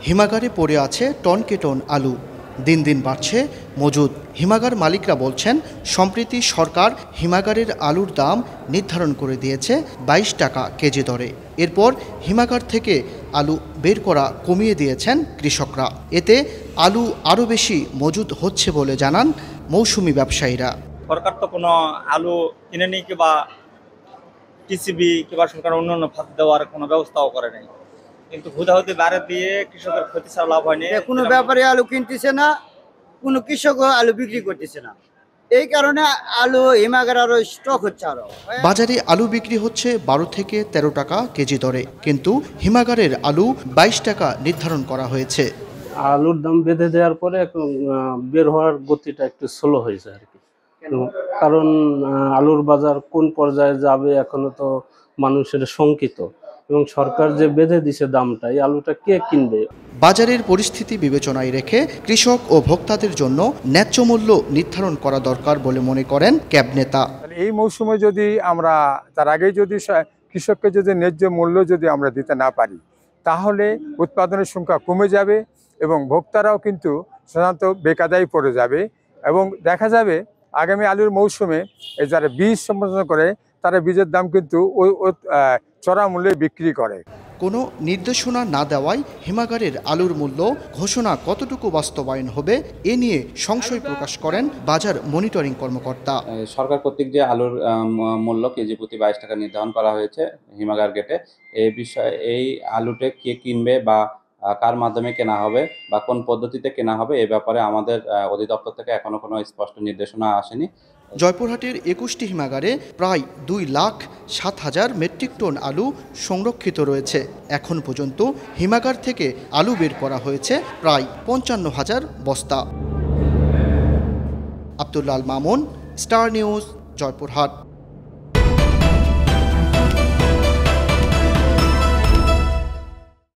হিমাগারে পড়ে আছে টনকে টন আলু। দিন দিন বাড়ছে মজুদ। হিমাগার মালিকরা বলছেন, সম্প্রতি সরকার হিমাগারের আলুর দাম নির্ধারণ করে দিয়েছে 22 টাকা কেজি দরে। এরপর হিমাগার থেকে আলু বের করা কমিয়ে দিয়েছেন কৃষকরা। এতে আলু আরও বেশি মজুদ হচ্ছে বলে জানান মৌসুমি ব্যবসায়ীরা। সরকার তো কোনো আলু কিনে নেই কিংবা টিসিবি কিংবা সরকার অন্যান্য খাত দেওয়ার কোনো ব্যবস্থাও করে নাই, কিন্তু হুদাহুদি বাড়ে দিয়ে কৃষকের ক্ষতি ছাড়া লাভ হয়নি। কোনো ব্যাপারে আলু কিনতেছে না, কোনো কৃষকও আলু বিক্রি করতেছে না। এই কারণে আলু হিমাগার আরো স্টক হচ্ছে। আরো বাজারে আলু বিক্রি হচ্ছে 12 থেকে 13 টাকা কেজি দরে, কিন্তু হিমাগারের আলু 22 টাকা নির্ধারণ করা হয়েছে। আলুর দাম বেঁধে দেওয়ার পরে বের হওয়ার গতিটা একটু স্লো হয়েছে আর কি। কারণ আলুর বাজার কোন পর্যায়ে যাবে এখনো তো মানুষের শঙ্কিত, এবং সরকার যে বেঁধে দিছে দামটা, এই আলুটা কে কিনবে? বাজারের পরিস্থিতি বিবেচনায় রেখে কৃষক ও ভোক্তাদের জন্য ন্যায্য মূল্য নির্ধারণ করা দরকার বলে মনে করেন ক্যাব নেতা। এই মৌসুমে যদি আমরা তার আগেই যদি কৃষককে যদি ন্যায্য মূল্য যদি আমরা দিতে না পারি, তাহলে উৎপাদনের সংখ্যা কমে যাবে এবং ভোক্তারাও কিন্তু সাধারণত বেকায়দায় পড়ে যাবে। এবং দেখা যাবে আগামী আলুর মৌসুমে যারা বীজ সম্পাদন করে তারা বীজের দাম কিন্তু ওই চড়া মূল্যে বিক্রি করে। কোনো নির্দেশনা না দেওয়ায় হিমাগারের আলুর মূল্য ঘোষণা কতটুকু বাস্তবায়ন হবে এ নিয়ে সংশয় প্রকাশ করেন বাজার মনিটরিং কর্মকর্তা। সরকার কর্তৃক যে আলুর মূল্য কেজি প্রতি 22 টাকা নির্ধারণ করা হয়েছে হিমাগার গেটে, এই বিষয়ে এই আলুটা কে কিনবে বা কার মাধ্যমে কেনা হবে বা কোন পদ্ধতিতে কেনা হবে, এ ব্যাপারে আমাদের অধিদপ্তর থেকে এখনো কোনো স্পষ্ট নির্দেশনা আসেনি। জয়পুরহাটের 21টি হিমাগারে প্রায় 2,07,000 মেট্রিক টন আলু সংরক্ষিত রয়েছে। এখন পর্যন্ত হিমাগার থেকে আলু বের করা হয়েছে প্রায় 55,000 বস্তা। Abdullah Al Mamun, star news, Joypurhat.